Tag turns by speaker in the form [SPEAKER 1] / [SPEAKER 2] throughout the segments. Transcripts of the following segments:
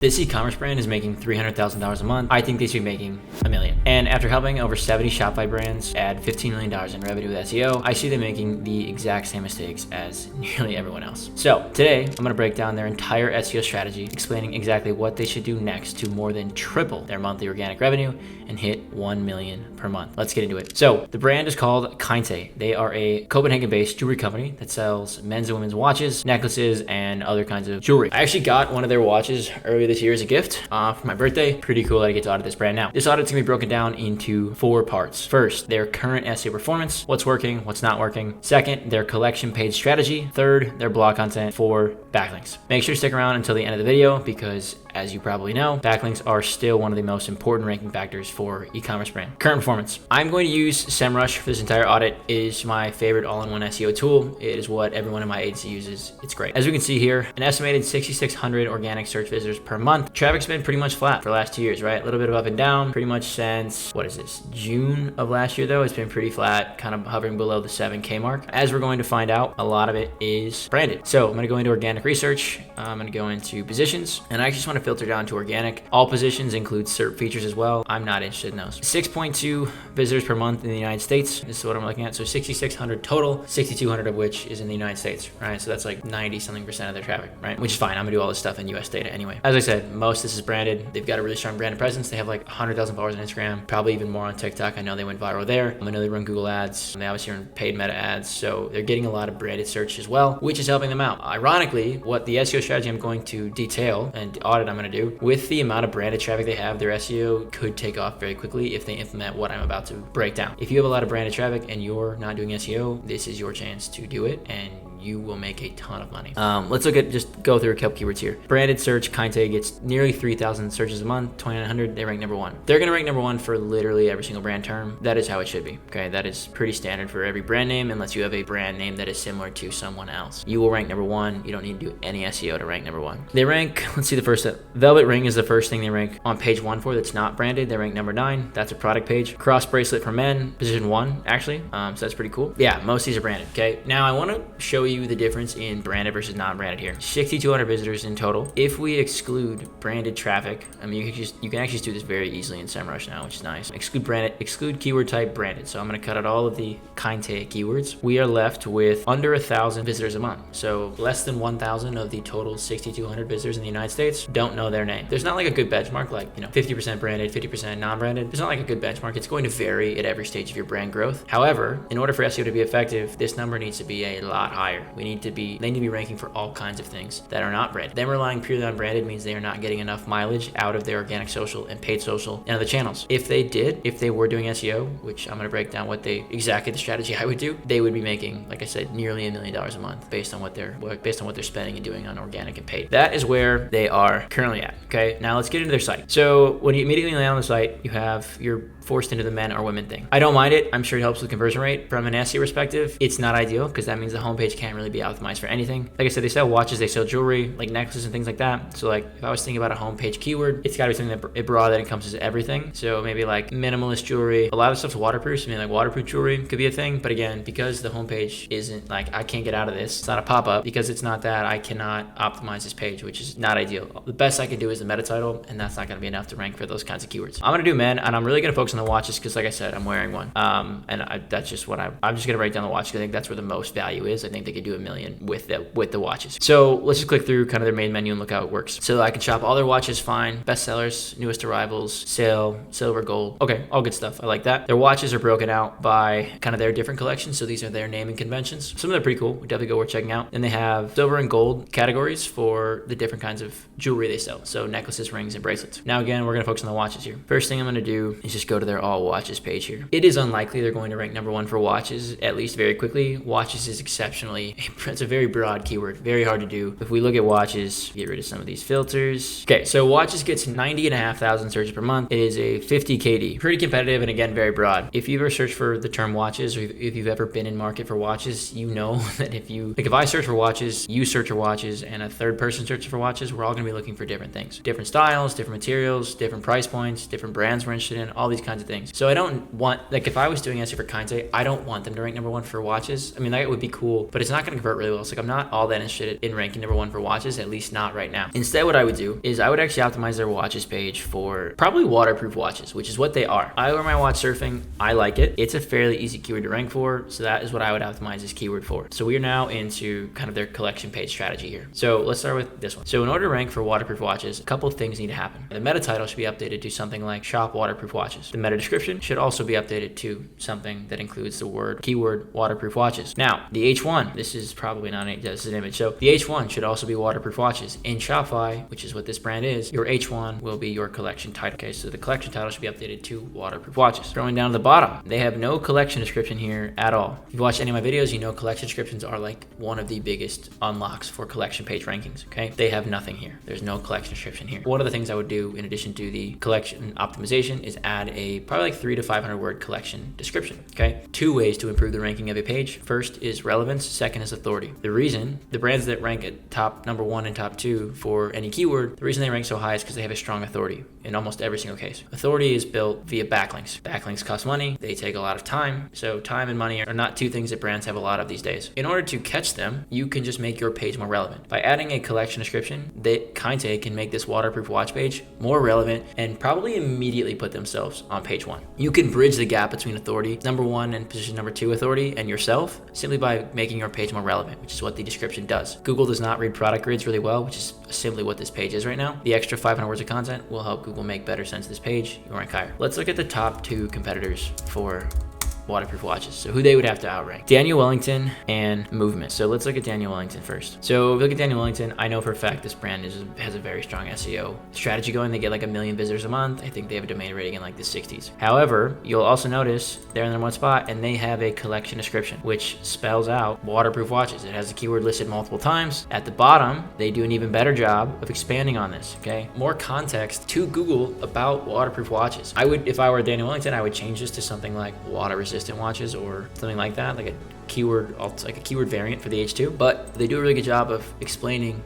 [SPEAKER 1] This e-commerce brand is making $300,000 a month. I think they should be making $1 million. And after helping over 70 Shopify brands add $15 million in revenue with SEO, I see them making the exact same mistakes as nearly everyone else. So today, I'm gonna break down their entire SEO strategy, explaining exactly what they should do next to more than triple their monthly organic revenue and hit 1 million per month. Let's get into it. So the brand is called Kainte. They are a Copenhagen-based jewelry company that sells men's and women's watches, necklaces, and other kinds of jewelry. I actually got one of their watches earlier this year as a gift for my birthday. Pretty cool that I get to audit this brand now. This audit's gonna be broken down into 4 parts. First, their current SEO performance, what's working, what's not working. Second, their collection page strategy. Third, their blog content. 4, backlinks. Make sure to stick around until the end of the video because, as you probably know, backlinks are still one of the most important ranking factors for e-commerce brand. Current performance. I'm going to use SEMrush for this entire audit. It is my favorite all-in-one SEO tool. It is what everyone in my agency uses. It's great. As we can see here, an estimated 6,600 organic search visitors per month. Traffic's been pretty much flat for the last 2 years, right? A little bit of up and down, pretty much since, what is this, June of last year though? It's been pretty flat, kind of hovering below the 7K mark. As we're going to find out, a lot of it is branded. So I'm gonna go into organic research. I'm gonna go into positions, and I just wanna filter down to organic. All positions include SERP features as well. I'm not interested in those. 6.2 visitors per month in the United States. This is what I'm looking at. So 6,600 total, 6,200 of which is in the United States, right? So that's like 90-something% of their traffic, right? Which is fine. I'm gonna do all this stuff in US data anyway. As I said, most of this is branded. They've got a really strong branded presence. They have like 100,000 followers on Instagram, probably even more on TikTok. I know they went viral there. I know they run Google ads. They obviously run paid meta ads. So they're getting a lot of branded search as well, which is helping them out. Ironically, what the SEO strategy I'm going to detail and audit I'm going to do, with the amount of branded traffic they have, their SEO could take off very quickly if they implement what I'm about to break down. If you have a lot of branded traffic and you're not doing SEO, this is your chance to do it, and you will make a ton of money. Let's just go through a couple keywords here. Branded search, Kainte gets nearly 3,000 searches a month, 2,900, they rank number 1. They're gonna rank number 1 for literally every single brand term. That is how it should be, okay? That is pretty standard for every brand name, unless you have a brand name that is similar to someone else. You will rank number 1. You don't need to do any SEO to rank number 1. They rank, let's see the first step. Velvet ring is the first thing they rank on page 1 for that's not branded. They rank number 9. That's a product page. Cross bracelet for men, position 1, actually. So that's pretty cool. Yeah, most of these are branded, okay? Now I wanna show you the difference in branded versus non-branded here. 6,200 visitors in total. If we exclude branded traffic, I mean, you can actually do this very easily in SEMrush now, which is nice. Exclude branded, exclude keyword type branded. So I'm gonna cut out all of the Kainte keywords. We are left with under 1,000 visitors a month. So less than 1,000 of the total 6,200 visitors in the United States don't know their name. There's not like a good benchmark, like, 50% branded, 50% non-branded. There's not like a good benchmark. It's going to vary at every stage of your brand growth. However, in order for SEO to be effective, this number needs to be a lot higher. They need to be ranking for all kinds of things that are not branded. Them relying purely on branded means they are not getting enough mileage out of their organic social and paid social and other channels. If they were doing SEO, which I'm gonna break down exactly the strategy I would do, they would be making, like I said, nearly $1 million a month based on what they're spending and doing on organic and paid. That is where they are currently at. Okay, now let's get into their site. So when you immediately land on the site, you're forced into the men or women thing. I don't mind it. I'm sure it helps with conversion rate. From an SEO perspective, it's not ideal because that means the homepage can't really be optimized for anything. Like I said, they sell watches, they sell jewelry, like necklaces and things like that. So like if I was thinking about a homepage keyword, it's gotta be something that broad that encompasses everything. So maybe like minimalist jewelry. A lot of stuff's waterproof. So maybe like waterproof jewelry could be a thing. But again, because the homepage isn't like, I can't get out of this. It's not a pop-up. Because it's not that, I cannot optimize this page, which is not ideal. The best I can do is the meta title, and that's not gonna be enough to rank for those kinds of keywords. I'm gonna do men, and I'm really gonna focus on the watches because like I said, I'm wearing one. That's just what I'm just gonna write down the watch because I think that's where the most value is. I think they could do $1 million with the watches. So let's just click through kind of their main menu and look how it works. So I can shop all their watches, fine. Bestsellers, newest arrivals, sale, silver, gold. Okay, all good stuff. I like that. Their watches are broken out by kind of their different collections. So these are their naming conventions. Some of them are pretty cool. We definitely worth checking out. And they have silver and gold categories for the different kinds of jewelry they sell. So necklaces, rings, and bracelets. Now again, we're gonna focus on the watches here. First thing I'm gonna do is just go to their all watches page here. It is unlikely they're going to rank number 1 for watches, at least very quickly. Watches is it's a very broad keyword, very hard to do. If we look at watches, get rid of some of these filters. Okay, so watches gets 90,500 searches per month. It is a 50 KD. Pretty competitive and again, very broad. If you've ever searched for the term watches, or if you've ever been in market for watches, you know that if I search for watches, you search for watches, and a third person searches for watches, we're all gonna be looking for different things. Different styles, different materials, different price points, different brands we're interested in, all these kinds kinds of things. So I don't want, like if I was doing SEO for Kainte, I don't want them to rank number 1 for watches. I mean, that would be cool, but it's not going to convert really well. So like I'm not all that interested in ranking number 1 for watches, at least not right now. Instead, what I would do is I would actually optimize their watches page for probably waterproof watches, which is what they are. I wear my watch surfing. I like it. It's a fairly easy keyword to rank for. So that is what I would optimize this keyword for. So we are now into kind of their collection page strategy here. So let's start with this one. So in order to rank for waterproof watches, a couple of things need to happen. The meta title should be updated to something like shop waterproof watches. The meta description should also be updated to something that includes the keyword waterproof watches. Now, the H1, this is probably not this is an image. So the H1 should also be waterproof watches. In Shopify, which is what this brand is, your H1 will be your collection title. Okay, so the collection title should be updated to waterproof watches. Scrolling down to the bottom, they have no collection description here at all. If you've watched any of my videos, you know collection descriptions are like one of the biggest unlocks for collection page rankings. Okay, they have nothing here. There's no collection description here. One of the things I would do in addition to the collection optimization is add a probably like 300 to 500 word collection description. Okay, 2 ways to improve the ranking of a page. First is relevance. Second is authority. The reason the brands that rank at top number 1 and top 2 for any keyword, the reason they rank so high is because they have a strong authority in almost every single case. Authority is built via backlinks. Backlinks cost money. They take a lot of time. So time and money are not 2 things that brands have a lot of these days. In order to catch them, you can just make your page more relevant. By adding a collection description, Kainte can make this waterproof watch page more relevant and probably immediately put themselves on page 1. You can bridge the gap between authority, number 1 and position number 2 authority, and yourself simply by making your page more relevant, which is what the description does. Google does not read product grids really well, which is simply what this page is right now. The extra 500 words of content will help Google make better sense of this page. You rank higher. Let's look at the top 2 competitors for waterproof watches. So who they would have to outrank: Daniel Wellington and Movement. So let's look at Daniel Wellington first. So if you look at Daniel Wellington, I know for a fact this brand has a very strong SEO strategy going. They get like 1 million visitors a month. I think they have a domain rating in like the 60s. However, you'll also notice they're in their 1 spot and they have a collection description which spells out waterproof watches. It has the keyword listed multiple times. At the bottom, they do an even better job of expanding on this. Okay, more context to Google about waterproof watches. If I were Daniel Wellington, I would change this to something like water resistant watches or something like that, like a keyword variant for the H2. But they do a really good job of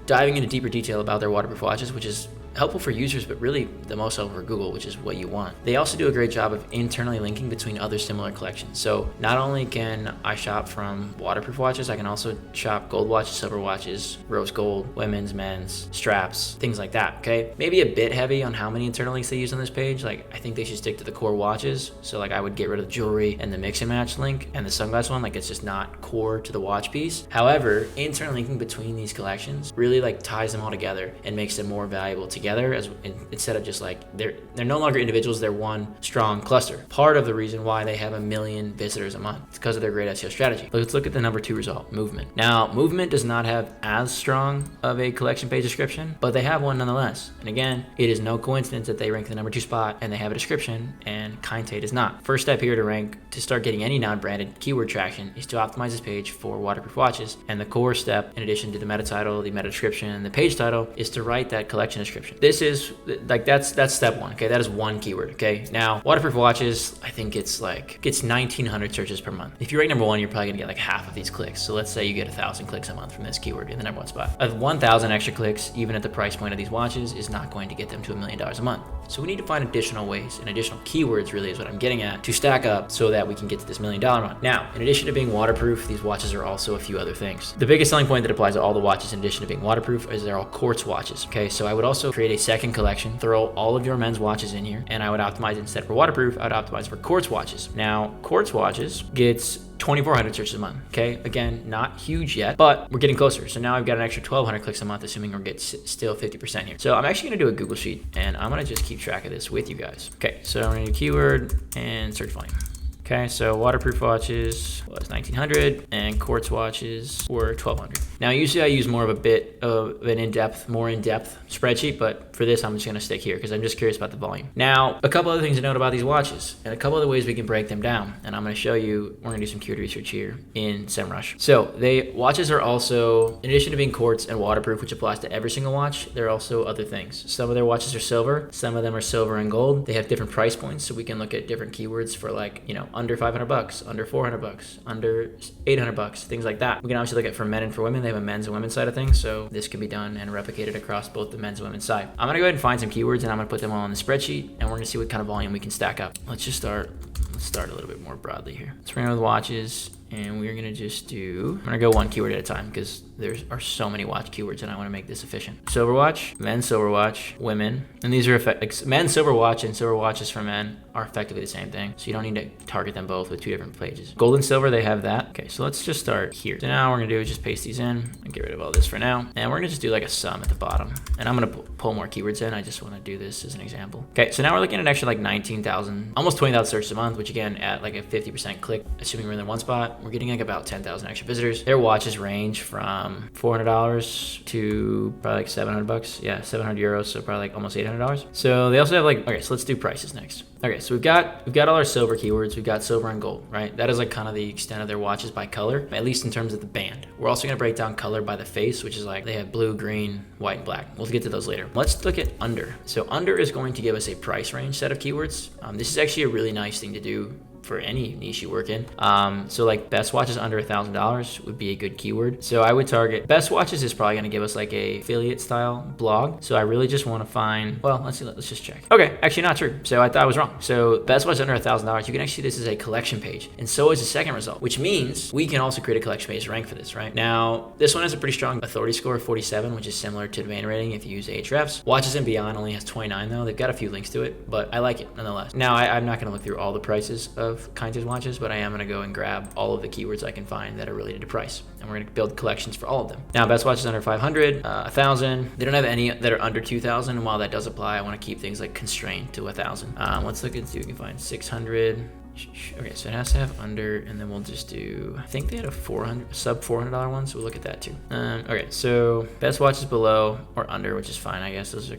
[SPEAKER 1] diving into deeper detail about their waterproof watches, which is helpful for users, but really the most helpful for Google, which is what you want. They also do a great job of internally linking between other similar collections. So not only can I shop from waterproof watches, I can also shop gold watches, silver watches, rose gold, women's, men's, straps, things like that. Okay, maybe a bit heavy on how many internal links they use on this page. Like I think they should stick to the core watches. So like I would get rid of the jewelry and the mix and match link and the sunglass one. Like it's just not core to the watch piece. However, internal linking between these collections really like ties them all together and makes them more valuable together, instead of just like they're no longer individuals, they're one strong cluster. Part of the reason why they have 1 million visitors a month is because of their great SEO strategy. Let's look at the number 2 result, Movement. Now, Movement does not have as strong of a collection page description, but they have one nonetheless. And again, it is no coincidence that they rank the number 2 spot and they have a description and Kainte does not. First step here to start getting any non-branded keyword traction is to optimize this page for waterproof watches. And the core step, in addition to the meta title, the meta description, and the page title, is to write that collection description. This is like that's step 1. Okay, that is 1 keyword. Okay, now waterproof watches, I think it's 1,900 searches per month. If you rank number 1, you're probably gonna get like half of these clicks. So let's say you get 1,000 clicks a month from this keyword in the number 1 spot. 1,000 extra clicks, even at the price point of these watches, is not going to get them to $1 million a month. So we need to find additional ways and additional keywords, really is what I'm getting at, to stack up so that we can get to this $1 million month. Now, in addition to being waterproof, these watches are also a few other things. The biggest selling point that applies to all the watches in addition to being waterproof is they're all quartz watches. Okay, so I would also create a second collection, throw all of your men's watches in here, and I would optimize instead for waterproof, I would optimize for quartz watches. Now, quartz watches gets 2,400 searches a month. Okay, again, not huge yet, but we're getting closer. So now I've got an extra 1,200 clicks a month, assuming we're getting still 50% here. So I'm actually gonna do a Google Sheet and I'm gonna just keep track of this with you guys. Okay, so I'm gonna do keyword and search volume. Okay, so waterproof watches was 1,900 and quartz watches were 1,200. Now, usually I use more of a bit of an more in-depth spreadsheet, but for this, I'm just gonna stick here because I'm just curious about the volume. Now, a couple other things to note about these watches and a couple other ways we can break them down. And I'm gonna show you, we're gonna do some keyword research here in SEMrush. So watches are also, in addition to being quartz and waterproof, which applies to every single watch, there are also other things. Some of their watches are silver, some of them are silver and gold. They have different price points, so we can look at different keywords for under 500 bucks, under 400 bucks, under 800 bucks, things like that. We can obviously look at for men and for women. They have a men's and women's side of things. So this can be done and replicated across both the men's and women's side. I'm going to go ahead and find some keywords and I'm going to put them all on the spreadsheet and we're going to see what kind of volume we can stack up. Let's start a little bit more broadly here. Let's run with watches. And we're gonna just I'm gonna go one keyword at a time because there are so many watch keywords and I wanna make this efficient. Silver watch, men's silver watch, women. And these are men's silver watch and silver watches for men are effectively the same thing. So you don't need to target them both with 2 different pages. Gold and silver, they have that. Okay, so let's just start here. So now what we're gonna do is just paste these in and get rid of all this for now. And we're gonna just do like a sum at the bottom. And I'm gonna pull more keywords in. I just wanna do this as an example. Okay, so now we're looking at an extra like 19,000, almost 20,000 searches a month, which again, at like a 50% click, assuming we're in the one spot, we're getting like about 10,000 extra visitors. Their watches range from $400 to probably like 700 bucks. Yeah, 700 euros, so probably like almost $800. So they also have like, okay, so let's do prices next. Okay, so we've got all our silver keywords. We've got silver and gold, right? That is like kind of the extent of their watches by color, at least in terms of the band. We're also gonna break down color by the face, which is like they have blue, green, white, and black. We'll get to those later. Let's look at under. So under is going to give us a price range set of keywords. This is actually a really nice thing to do for any niche you work in. So like best watches under $1,000 would be a good keyword. So I would target best watches is probably gonna give us like a affiliate style blog. So I really just wanna find, well, let's just check. Okay, actually not true. So I thought I was wrong. So best watches under $1,000, you can actually see this is a collection page. And so is the second result, which means we can also create a collection page to rank for this, right? Now, this one has a pretty strong authority score of 47, which is similar to domain rating if you use Ahrefs. Watches and Beyond only has 29 though. They've got a few links to it, but I like it nonetheless. Now, I'm not gonna look through all the prices of kinds of watches, but I am gonna go and grab all of the keywords I can find that are related to price. And we're gonna build collections for all of them. Now, best watches under 500, 1,000. They don't have any that are under 2,000. And while that does apply, I wanna keep things like constrained to 1,000. Let's look and see if we can find 600. Okay, so it has to have under, and then we'll just do, I think they had a sub $400 one, so we'll look at that too. Okay, so best watches below or under, which is fine, I guess. Those are,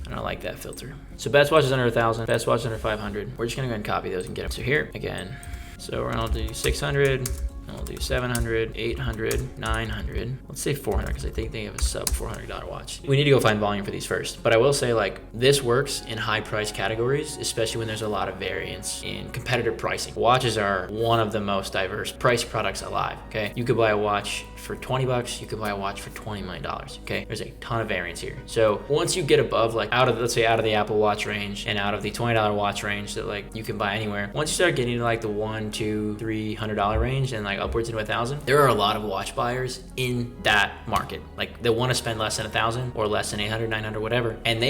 [SPEAKER 1] I don't like that filter. So best watches under 1,000, best watches under 500. We're just gonna go ahead and copy those and get them. So here, again, so we're gonna do 600, and we'll do 700, 800, 900. Let's say 400 because I think they have a sub $400 watch. We need to go find volume for these first. But I will say like this works in high price categories, especially when there's a lot of variance in competitive pricing. Watches are one of the most diverse price products alive, okay? You could buy a watch for 20 bucks, you could buy a watch for $20 million, okay? There's a ton of variance here. So once you get above like let's say out of the Apple Watch range and out of the $20 watch range that like you can buy anywhere, once you start getting to like the $100, $200, $300 range and like upwards into 1,000, there are a lot of watch buyers in that market. Like they want to spend less than 1,000 or less than 800, 900, whatever. And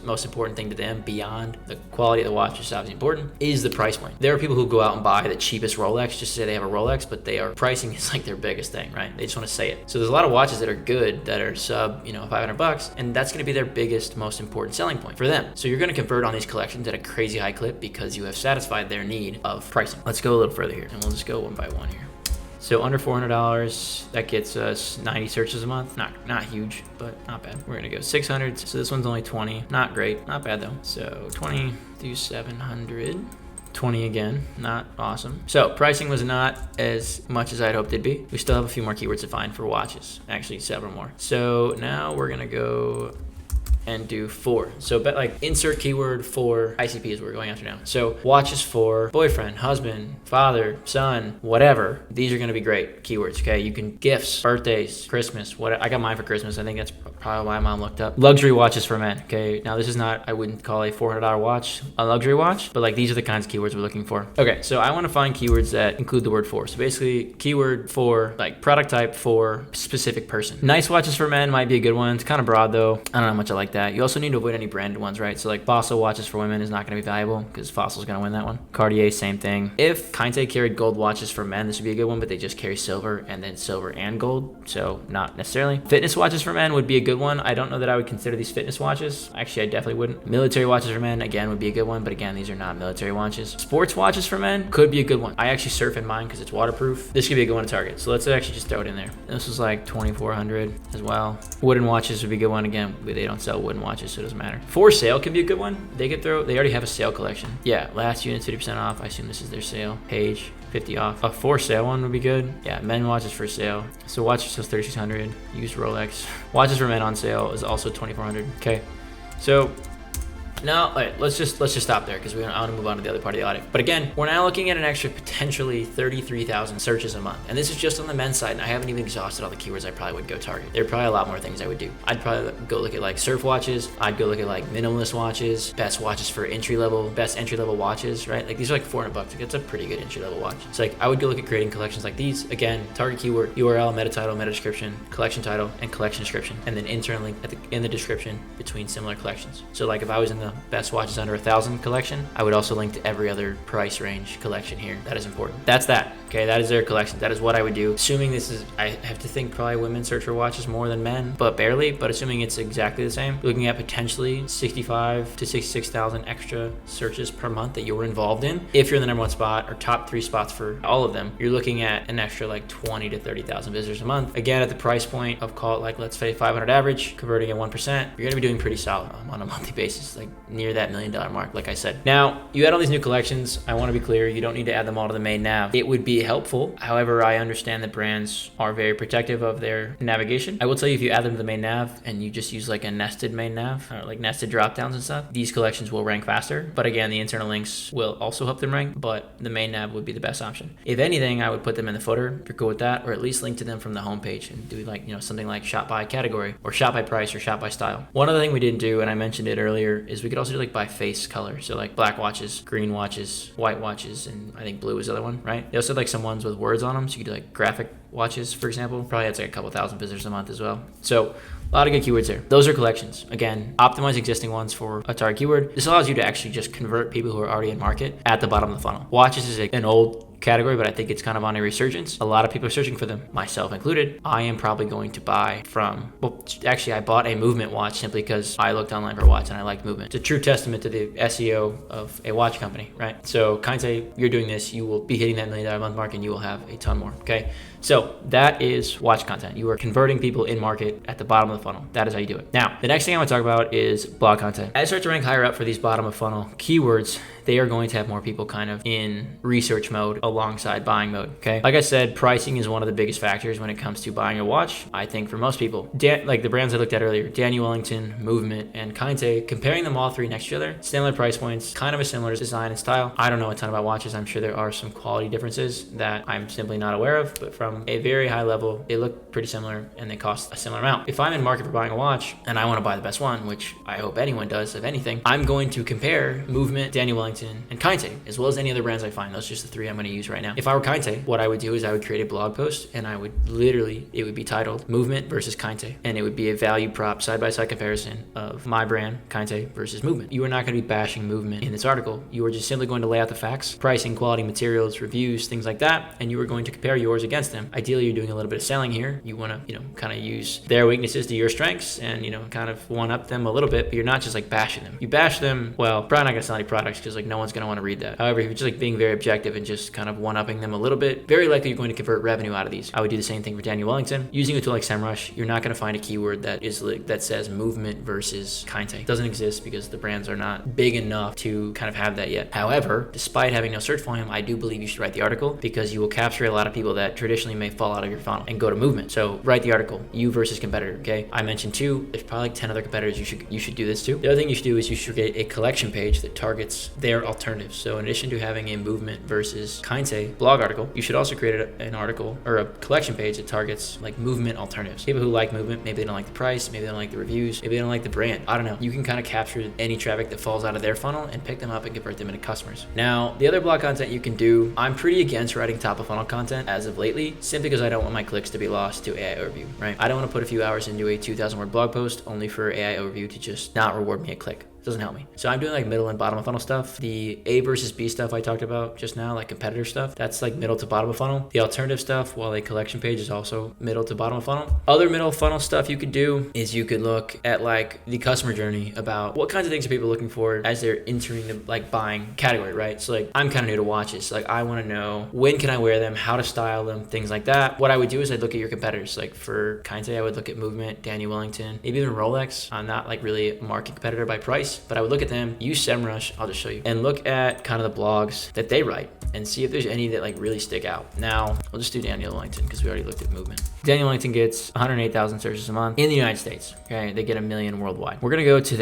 [SPEAKER 1] most important thing to them beyond the quality of the watch, which is obviously important, is the price point. There are people who go out and buy the cheapest Rolex just to say they have a Rolex, but pricing is like their biggest thing, right? They just want to say it. So there's a lot of watches that are good that are sub, 500 bucks, and that's going to be their biggest, most important selling point for them. So you're going to convert on these collections at a crazy high clip because you have satisfied their need of pricing. Let's go a little further here, and we'll just go one by one here. So under $400, that gets us 90 searches a month. Not huge, but not bad. We're gonna go 600. So this one's only 20. Not great, not bad though. So 20 do 700. 20 again, not awesome. So pricing was not as much as I'd hoped it'd be. We still have a few more keywords to find for watches, actually several more. So now we're gonna go and do for. So like insert keyword for ICP is what we're going after now. So watches for boyfriend, husband, father, son, whatever. These are going to be great keywords. Okay. You can gifts, birthdays, Christmas, I got mine for Christmas. I think that's probably why mom looked up. Luxury watches for men. Okay. Now this is not, I wouldn't call a $400 watch a luxury watch, but like these are the kinds of keywords we're looking for. Okay. So I want to find keywords that include the word for. So basically keyword for like product type for specific person. Nice watches for men might be a good one. It's kind of broad though. I don't know how much I like that. You also need to avoid any branded ones, right? So like Fossil watches for women is not going to be valuable because Fossil's going to win that one. Cartier, same thing. If Kainte carried gold watches for men, this would be a good one, but they just carry silver and then silver and gold. So not necessarily. Fitness watches for men would be a good one. I don't know that I would consider these fitness watches. Actually, I definitely wouldn't. Military watches for men, again, would be a good one, but again, these are not military watches. Sports watches for men could be a good one. I actually surf in mine because it's waterproof. This could be a good one to target. So let's actually just throw it in there. This was like 2,400 as well. Wooden watches would be a good one. Again, they don't sell wooden watches, so it doesn't matter. For sale can be a good one. They already have a sale collection. Yeah, last unit 50% off. I assume this is their sale page. 50 off. A for sale one would be good. Yeah, men watches for sale. So watches sales 3,600. Used Rolex. Watches for men on sale is also 2,400. Okay, so No, all right, let's just stop there because I want to move on to the other part of the audit. But again, we're now looking at an extra potentially 33,000 searches a month, and this is just on the men's side, and I haven't even exhausted all the keywords I probably would go target. There are probably a lot more things I would do. I'd probably go look at like surf watches. I'd go look at like minimalist watches, best watches for best entry level watches, right? Like these are like $400. Like it's a pretty good entry level watch. So like I would go look at creating collections like these. Again, target keyword, URL, meta title, meta description, collection title, and collection description, and then internal link in the description between similar collections. So like if I was in the best watches under 1,000 collection, I would also link to every other price range collection here. That is important. That's that. Okay, that is their collection. That is what I would do. Assuming I have to think probably women search for watches more than men, but barely. But assuming it's exactly the same, looking at potentially 65 to 66,000 extra searches per month that you're involved in. If you're in the number one spot or top 3 spots for all of them, you're looking at an extra like 20 to 30,000 visitors a month. Again, at the price point of call it like let's say 500 average, converting at 1%, you're gonna be doing pretty solid on a monthly basis, like near that $1 million mark, like I said. Now, you add all these new collections. I want to be clear, you don't need to add them all to the main nav. It would be helpful. However, I understand that brands are very protective of their navigation. I will tell you, if you add them to the main nav and you just use like a nested main nav or like nested drop downs and stuff, these collections will rank faster. But again, the internal links will also help them rank, but the main nav would be the best option. If anything, I would put them in the footer if you're cool with that, or at least link to them from the homepage and do like, something like shop by category or shop by price or shop by style. One other thing we didn't do, and I mentioned it earlier, is we could also do like by face color. So like black watches, green watches, white watches, and I think blue is the other one, right? They also had like some ones with words on them. So you could do like graphic watches, for example. Probably adds like a couple thousand visitors a month as well. So a lot of good keywords there. Those are collections. Again, optimize existing ones for a target keyword. This allows you to actually just convert people who are already in market at the bottom of the funnel. Watches is an old category, but I think it's kind of on a resurgence. A lot of people are searching for them, myself included. I am probably going to buy I bought a movement watch simply because I looked online for a watch and I liked movement. It's a true testament to the SEO of a watch company, right? So Kainte, you're doing this, you will be hitting that $1 million a month mark and you will have a ton more, okay? So that is watch content. You are converting people in market at the bottom of the funnel. That is how you do it. Now, the next thing I want to talk about is blog content. As I start to rank higher up for these bottom of funnel keywords, they are going to have more people kind of in research mode alongside buying mode, okay? Like I said, pricing is one of the biggest factors when it comes to buying a watch, I think, for most people. Like the brands I looked at earlier, Daniel Wellington, Movement, and Kainte, comparing them all three next to each other, similar price points, kind of a similar design and style. I don't know a ton about watches. I'm sure there are some quality differences that I'm simply not aware of, but from a very high level, they look pretty similar and they cost a similar amount. If I'm in market for buying a watch and I want to buy the best one, which I hope anyone does, if anything, I'm going to compare Movement, Daniel Wellington, and Kainte, as well as any other brands I find. Those are just the three I'm going to use right now. If I were Kainte, what I would do is I would create a blog post and I would it would be titled Movement versus Kainte, and it would be a value prop side-by-side comparison of my brand, Kainte, versus Movement. You are not going to be bashing Movement in this article. You are just simply going to lay out the facts, pricing, quality, materials, reviews, things like that, and you are going to compare yours against them. Ideally, you're doing a little bit of selling here. You want to, kind of use their weaknesses to your strengths and, kind of one-up them a little bit, but you're not just like bashing them. You bash them, well, probably not going to sell any products because like no one's going to want to read that. However, if you're just like being very objective and just kind of one-upping them a little bit, very likely you're going to convert revenue out of these. I would do the same thing for Daniel Wellington. Using a tool like SEMrush, you're not going to find a keyword that says Movement versus Kainte. It doesn't exist because the brands are not big enough to kind of have that yet. However, despite having no search volume, I do believe you should write the article because you will capture a lot of people that traditionally may fall out of your funnel and go to Movement. So write the article, you versus competitor, okay? I mentioned 2, there's probably like 10 other competitors you should do this too. The other thing you should do is you should create a collection page that targets their alternatives. So in addition to having a Movement versus Kainte blog article, you should also create an article or a collection page that targets like Movement alternatives. People who like Movement, maybe they don't like the price, maybe they don't like the reviews, maybe they don't like the brand. I don't know. You can kind of capture any traffic that falls out of their funnel and pick them up and convert them into customers. Now, the other blog content you can do, I'm pretty against writing top of funnel content as of lately, simply because I don't want my clicks to be lost to AI overview, right? I don't want to put a few hours into a 2,000 word blog post only for AI overview to just not reward me a click. Doesn't help me. So I'm doing like middle and bottom of funnel stuff. The A versus B stuff I talked about just now, like competitor stuff, that's like middle to bottom of funnel. The alternative stuff, while a collection page is also middle to bottom of funnel. Other middle funnel stuff you could do is you could look at like the customer journey about what kinds of things are people looking for as they're entering the like buying category, right? So like I'm kind of new to watches. Like I want to know when can I wear them, how to style them, things like that. What I would do is I'd look at your competitors. Like for Kainte, I would look at Movement, Daniel Wellington, maybe even Rolex. I'm not like really a market competitor by price. price, but I would look at them, use SEMrush, I'll just show you, and look at kind of the blogs that they write and see if there's any that like really stick out. Now, we'll just do Daniel Wellington because we already looked at movement. Daniel Wellington gets 108,000 searches a month in the United States. Okay, they get 1 million worldwide. We're gonna go to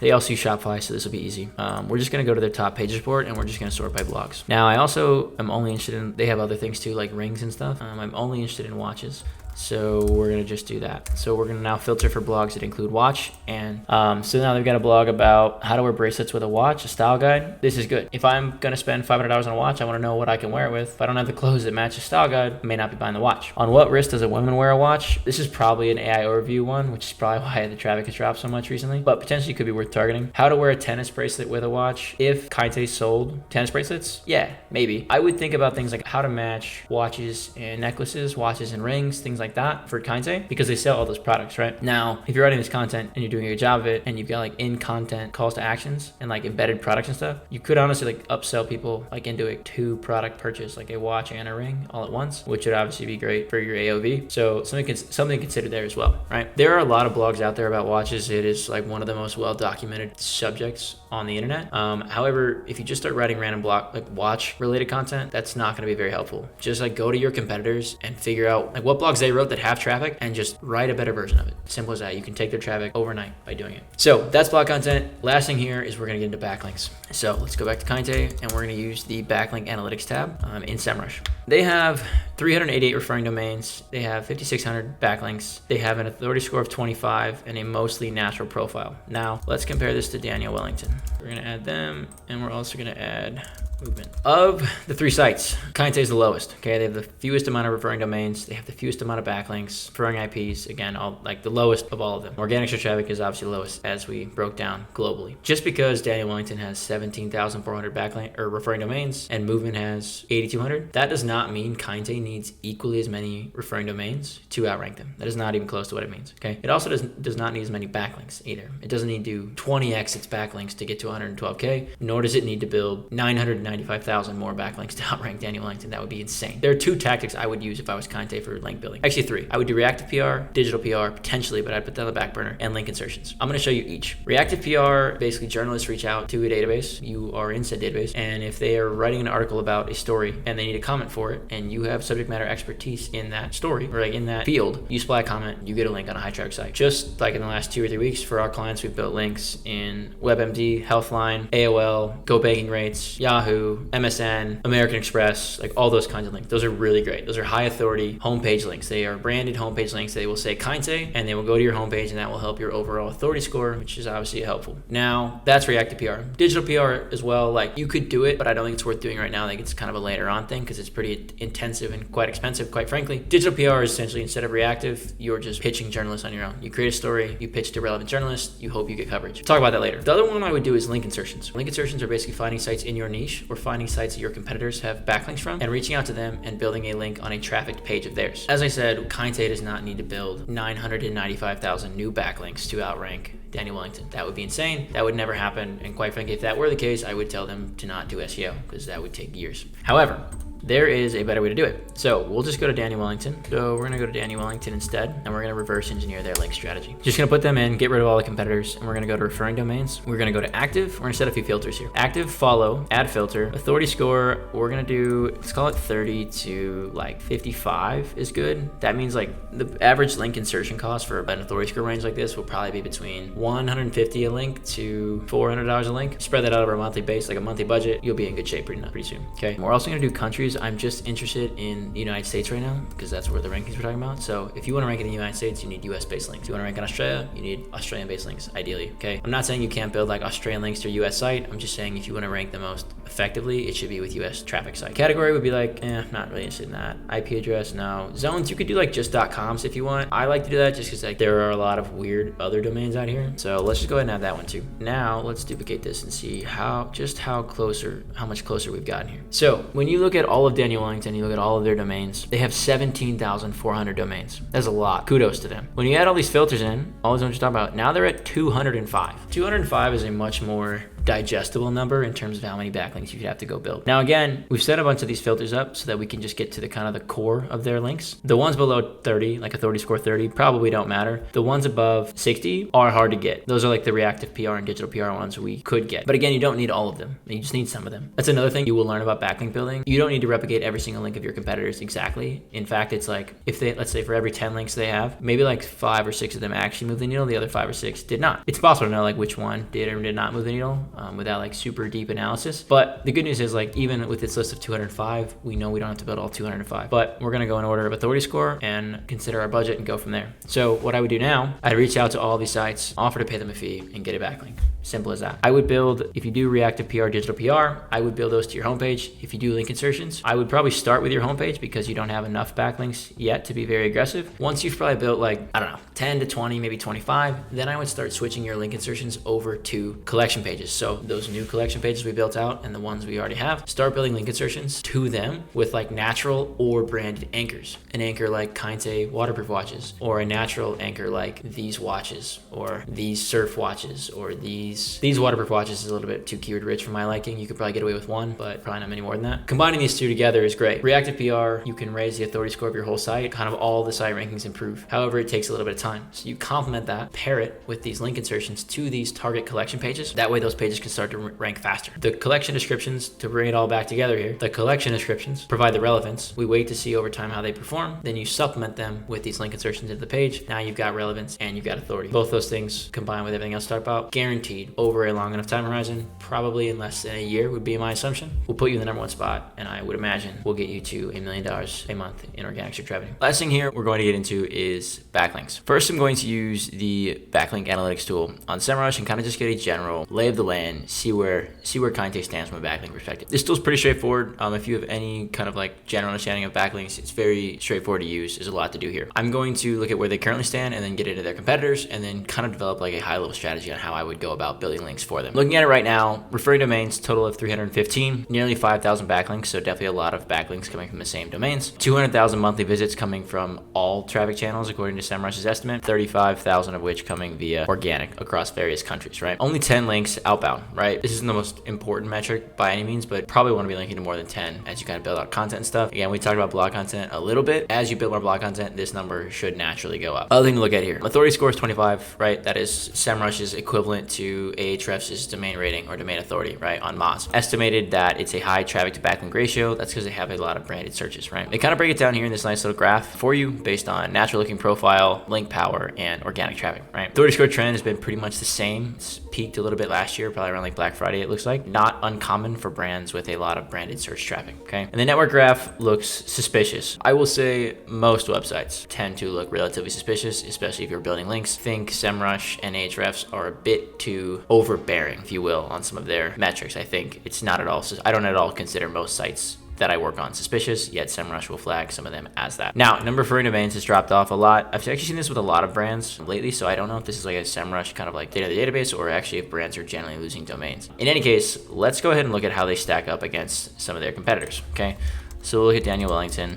[SPEAKER 1] they also use Shopify, so this will be easy. We're just gonna go to their top pages report and we're just gonna sort by blogs. Now, I also am only interested in, they have other things too, like rings and stuff. I'm only interested in watches. So we're gonna just do that. So we're gonna now filter for blogs that include watch. And so now they've got a blog about how to wear bracelets with a watch, a style guide. This is good. If I'm gonna spend $500 on a watch, I wanna know what I can wear it with. If I don't have the clothes that match a style guide, I may not be buying the watch. On what wrist does a woman wear a watch? This is probably an AI overview one, which is probably why the traffic has dropped so much recently, but potentially could be worth targeting. How to wear a tennis bracelet with a watch. If Kaite sold tennis bracelets, yeah, maybe. I would think about things like how to match watches and necklaces, watches and rings, things like that for Kaite, because they sell all those products, right? Now, if you're writing this content and you're doing a good job of it and you've got like in content calls to actions and like embedded products and stuff, you could honestly like upsell people like into a 2 product purchase, like a watch and a ring all at once, which would obviously be great for your AOV. So something to consider there as well, right? There are a lot of blogs out there about watches. It is like one of the most well-documented subjects on the internet. However, if you just start writing random blog, like watch related content, that's not going to be very helpful. Just like go to your competitors and figure out like what blogs they wrote that have traffic and just write a better version of it. Simple as that. You can take their traffic overnight by doing it. So that's blog content. Last thing here is we're going to get into backlinks. So let's go back to Kaite and we're going to use the backlink analytics tab in SEMrush. They have 388 referring domains. They have 5,600 backlinks. They have an authority score of 25 and a mostly natural profile. Now let's compare this to Daniel Wellington. We're going to add them and we're also going to add movement. Of the 3 sites, Kaite is the lowest. Okay, they have the fewest amount of referring domains. They have the fewest amount of backlinks, referring IPs. Again, all like the lowest of all of them. Organic search traffic is obviously the lowest as we broke down globally. Just because Daniel Wellington has 17,400 backlink or referring domains and movement has 8,200, that does not mean Kaite needs equally as many referring domains to outrank them. That is not even close to what it means. Okay, it also does not need as many backlinks either. It doesn't need to 20x its backlinks to get to 112K, nor does it need to build 995,000 more backlinks to outrank Daniel Wellington. That would be insane. There are 2 tactics I would use if I was Kaite for link building. Actually 3. I would do reactive PR, digital PR, potentially, but I'd put that on the back burner, and link insertions. I'm going to show you each. Reactive PR, basically journalists reach out to a database. You are in said database, and if they are writing an article about a story and they need a comment for it, and you have subject matter expertise in that story, or like in that field, you supply a comment, you get a link on a high traffic site. Just like in the last 2 or 3 weeks for our clients, we've built links in WebMD, Healthline, AOL, Go Banking Rates, Yahoo, MSN, American Express, like all those kinds of links. Those are really great. Those are high authority homepage links. They are branded homepage links. They will say Kaite and they will go to your homepage, and that will help your overall authority score, which is obviously helpful. Now that's reactive PR. Digital PR as well, like you could do it, but I don't think it's worth doing right now. I think it's kind of a later on thing because it's pretty intensive and quite expensive, quite frankly. Digital PR is essentially, instead of reactive, you're just pitching journalists on your own. You create a story, you pitch to relevant journalists, you hope you get coverage. Talk about that later. The other one I would do is link insertions. Link insertions are basically finding sites in your niche or finding sites that your competitors have backlinks from and reaching out to them and building a link on a trafficked page of theirs. As I said, Kaite does not need to build 995,000 new backlinks to outrank Daniel Wellington. That would be insane. That would never happen. And quite frankly, if that were the case, I would tell them to not do SEO because that would take years. However, there is a better way to do it. So we'll just go to Daniel Wellington. So we're going to go to Daniel Wellington instead, and we're going to reverse engineer their link strategy. Just going to put them in, get rid of all the competitors, and we're going to go to referring domains. We're going to go to active. We're going to set a few filters here. Active, follow, add filter, authority score. We're going to do, let's call it 30 to like 55 is good. That means like the average link insertion cost for an authority score range like this will probably be between $150 a link to $400 a link. Spread that out over a monthly base, like a monthly budget, you'll be in good shape pretty soon. Okay. We're also going to do countries. I'm just interested in the United States right now because that's where the rankings we're talking about. So if you want to rank in the United States, you need US based links. If you want to rank in Australia, you need Australian based links, ideally. Okay. I'm not saying you can't build like Australian links to your US site. I'm just saying if you want to rank the most effectively, it should be with US traffic site. Category would be like, not really interested in that. IP address, no. Zones, you could do like just .coms if you want. I like to do that just because like there are a lot of weird other domains out here. So let's just go ahead and add that one too. Now let's duplicate this and see how much closer we've gotten here. So when you look at all of Daniel Wellington, you look at all of their domains, they have 17,400 domains. That's a lot. Kudos to them. When you add all these filters in, all those ones you're talking about, now they're at 205. 205 is a much more digestible number in terms of how many backlinks you'd have to go build. Now, again, we've set a bunch of these filters up so that we can just get to the kind of the core of their links. The ones below 30, like authority score 30, probably don't matter. The ones above 60 are hard to get. Those are like the reactive PR and digital PR ones we could get. But again, you don't need all of them. You just need some of them. That's another thing you will learn about backlink building. You don't need to replicate every single link of your competitors exactly. In fact, it's like if they, let's say for every 10 links they have, maybe like 5 or 6 of them actually move the needle, the other 5 or 6 did not. It's possible to know like which one did or did not move the needle without like super deep analysis. But the good news is like even with this list of 205, we know we don't have to build all 205. But we're gonna go in order of authority score and consider our budget and go from there. So what I would do now, I'd reach out to all these sites, offer to pay them a fee, and get a backlink. Simple as that. I would build, if you do reactive PR, digital PR, I would build those to your homepage. If you do link insertions, I would probably start with your homepage because you don't have enough backlinks yet to be very aggressive. Once you've probably built like, I don't know, 10 to 20, maybe 25, then I would start switching your link insertions over to collection pages. So those new collection pages we built out and the ones we already have, start building link insertions to them with like natural or branded anchors. An anchor like Kainte waterproof watches, or a natural anchor like these watches, or these surf watches, or these waterproof watches is a little bit too keyword rich for my liking. You could probably get away with one, but probably not many more than that. Combining these two together is great. Reactive PR, you can raise the authority score of your whole site, kind of all the site rankings improve. However, it takes a little bit of time. So you complement that, pair it with these link insertions to these target collection pages. That way those pages can start to rank faster. The collection descriptions, to bring it all back together here, the collection descriptions provide the relevance. We wait to see over time how they perform. Then you supplement them with these link insertions into the page. Now you've got relevance and you've got authority. Both those things combined with everything else talked about, guaranteed over a long enough time horizon, probably in less than a year would be my assumption, will put you in the #1 spot, and I would imagine will get you to $1 million a month in organic search revenue. Last thing here we're going to get into is backlinks. First, I'm going to use the backlink analytics tool on SEMrush and kind of just get a general lay of the land, see where Kainte stands from a backlink perspective. This tool is pretty straightforward. If you have any kind of like general understanding of backlinks, it's very straightforward to use. There's a lot to do here. I'm going to look at where they currently stand and then get into their competitors and then kind of develop like a high level strategy on how I would go about building links for them. Looking at it right now, referring domains, total of 315, nearly 5,000 backlinks, so definitely a lot of backlinks coming from the same domains. 200,000 monthly visits coming from all traffic channels according to SEMrush's estimate, 35,000 of which coming via organic across various countries, right? Only 10 links outbound, right? This isn't the most important metric by any means, but probably want to be linking to more than 10 as you kind of build out content and stuff. Again, we talked about blog content a little bit. As you build more blog content, this number should naturally go up. Other thing to look at here, authority score is 25, right? That is SEMrush's equivalent to Ahrefs' domain rating or domain authority, right, on Moz. Estimated that it's a high traffic to backlink ratio. That's because they have a lot of branded searches, right? They kind of break it down here in this nice little graph for you based on natural looking profile, link power, and organic traffic, right? Authority score trend has been pretty much the same. It's peaked a little bit last year, probably around like Black Friday, it looks like. Not uncommon for brands with a lot of branded search traffic, okay? And the network graph looks suspicious. I will say most websites tend to look relatively suspicious, especially if you're building links. Think SEMrush and Ahrefs are a bit too overbearing, if you will, on some of their metrics. I think it's not at all, I don't at all consider most sites that I work on suspicious, yet SEMrush will flag some of them as that. Now, number of referring domains has dropped off a lot. I've actually seen this with a lot of brands lately, so I don't know if this is like a SEMrush kind of like data database or actually if brands are generally losing domains. In any case, let's go ahead and look at how they stack up against some of their competitors, okay? So we'll look at Daniel Wellington,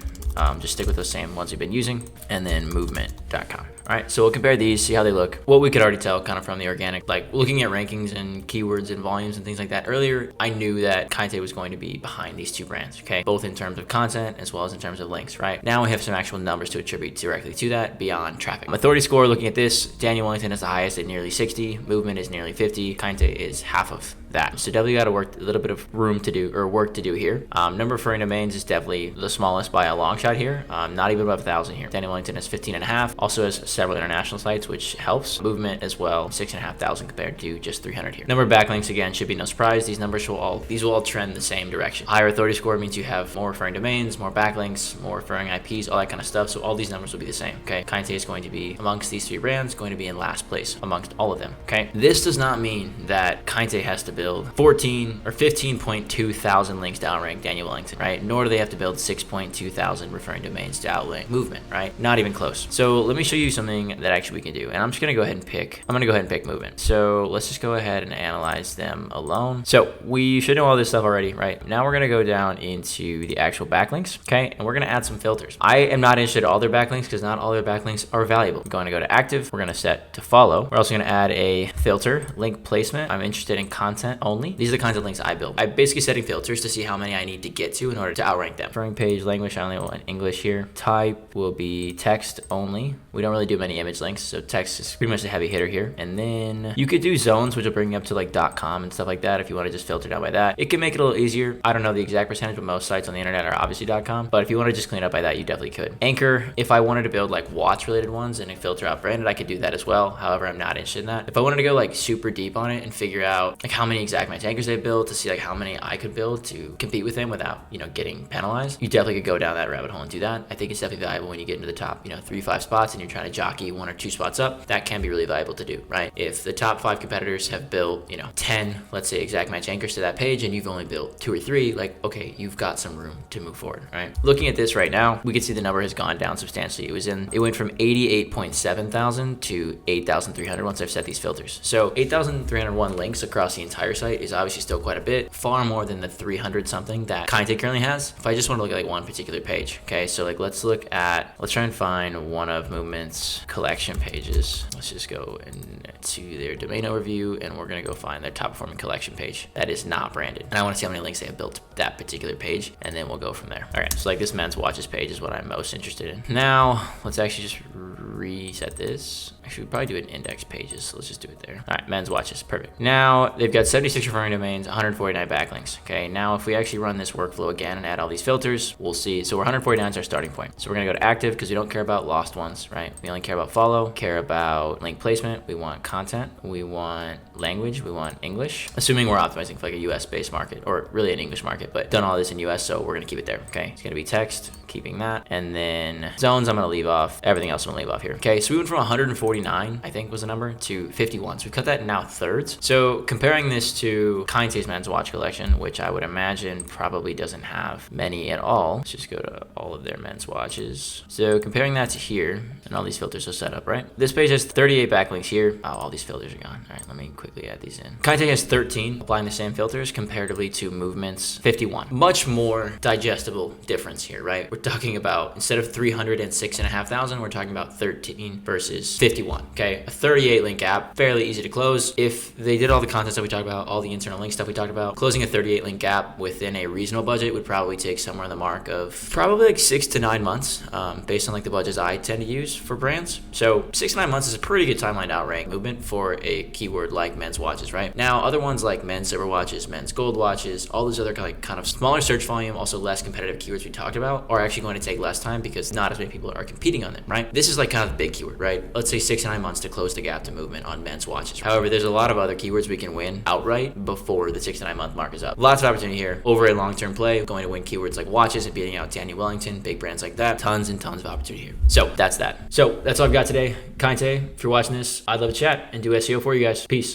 [SPEAKER 1] just stick with the same ones we've been using, and then movement.com. All right, so we'll compare these, see how they look. What we could already tell kind of from the organic, like looking at rankings and keywords and volumes and things like that earlier, I knew that Kainte was going to be behind these two brands, okay? Both in terms of content as well as in terms of links, right? Now we have some actual numbers to attribute directly to that beyond traffic. Authority score, looking at this, Daniel Wellington is the highest at nearly 60, Movement is nearly 50, Kainte is half of that. So definitely got to work a little bit of room to do or work to do here. Number of referring domains is definitely the smallest by a long shot here. Not even above 1,000 here. Daniel Wellington has 15.5, also has several international sites, which helps. Movement as well, 6,500 compared to just 300 here. Number of backlinks, again, should be no surprise. These numbers will all trend the same direction. Higher authority score means you have more referring domains, more backlinks, more referring IPs, all that kind of stuff. So all these numbers will be the same, okay? Kainte is going to be amongst these three brands, going to be in last place amongst all of them, okay? This does not mean that Kainte has to build 14 or 15.2 thousand links to outrank Daniel Wellington, right? Nor do they have to build 6.2 thousand referring domains to outrank Movement, right? Not even close. So let me show you something that actually we can do. And I'm just gonna go ahead and pick Movement. So let's just go ahead and analyze them alone. So we should know all this stuff already, right? Now we're gonna go down into the actual backlinks, okay? And we're gonna add some filters. I am not interested in all their backlinks because not all their backlinks are valuable. I'm going to go to active. We're gonna set to follow. We're also gonna add a filter, link placement. I'm interested in content content only. These are the kinds of links I build. I'm basically setting filters to see how many I need to get to in order to outrank them. Referring page language, I only want English here. Type will be text only. We don't really do many image links, so text is pretty much a heavy hitter here. And then you could do zones, which will bring you up to like .com and stuff like that if you want to just filter down by that. It can make it a little easier. I don't know the exact percentage, but most sites on the internet are obviously .com. But if you want to just clean it up by that, you definitely could. Anchor, if I wanted to build like watch related ones and filter out branded, I could do that as well. However, I'm not interested in that. If I wanted to go like super deep on it and figure out like how many exact match anchors they built to see like how many I could build to compete with them without, getting penalized, you definitely could go down that rabbit hole and do that. I think it's definitely valuable when you get into the top, 3-5 spots and you're trying to jockey 1 or 2 spots up. That can be really valuable to do, right? If the top 5 competitors have built, 10, let's say exact match anchors to that page and you've only built 2 or 3, like, okay, you've got some room to move forward, right? Looking at this right now, we can see the number has gone down substantially. It went from 88.7 thousand to 8,300 once I've set these filters. So 8,301 links across the entire site is obviously still quite a bit, far more than the 300 something that Kainte currently has. If I just want to look at like one particular page, okay, so like let's try and find one of Movement's collection pages. Let's just go into their domain overview and we're gonna go find their top performing collection page that is not branded. And I want to see how many links they have built to that particular page, and then we'll go from there. All right, so like this men's watches page is what I'm most interested in. Now let's actually just reset this. Actually, we'd probably do it in index pages, so let's just do it there. All right, men's watches, perfect. Now they've got 76 referring domains, 149 backlinks. Okay, now if we actually run this workflow again and add all these filters, we'll see. So 149 is our starting point. So we're gonna go to active because we don't care about lost ones, right? We only care about follow, care about link placement. We want content, we want language, we want English. Assuming we're optimizing for like a US based market or really an English market, but done all this in US, so we're gonna keep it there. Okay, it's gonna be text, keeping that, and then zones I'm gonna leave off. Everything else I'm gonna leave off here. Okay, so we went from 149, I think was the number, to 51. So we cut that now thirds. So comparing this to Kainte's men's watch collection, which I would imagine probably doesn't have many at all. Let's just go to all of their men's watches. So comparing that to here, and all these filters are set up, right? This page has 38 backlinks here. Oh, all these filters are gone. All right, let me quickly add these in. Kainte has 13, applying the same filters comparatively to Movement's 51. Much more digestible difference here, right? We're talking about, instead of 306,500, we're talking about 13 versus 51, okay? A 38 link gap, fairly easy to close. If they did all the content that we talked about, all the internal link stuff we talked about, closing a 38 link gap within a reasonable budget would probably take somewhere in the mark of probably like 6 to 9 months, based on like the budgets I tend to use for brands. So 6 to 9 months is a pretty good timeline to outrank Movement for a keyword like men's watches, right? Now, other ones like men's silver watches, men's gold watches, all those other kind of smaller search volume, also less competitive keywords we talked about are actually going to take less time because not as many people are competing on them, right? This is like kind of the big keyword, right? Let's say 6 to 9 months to close the gap to Movement on men's watches. However, there's a lot of other keywords we can win outright before the 6 to 9 month mark is up. Lots of opportunity here over a long-term play, going to win keywords like watches and beating out Daniel Wellington, big brands like that. Tons and tons of opportunity here. So that's that. So that's all I've got today. Kainte, if you're watching this, I'd love to chat and do SEO for you guys. Peace.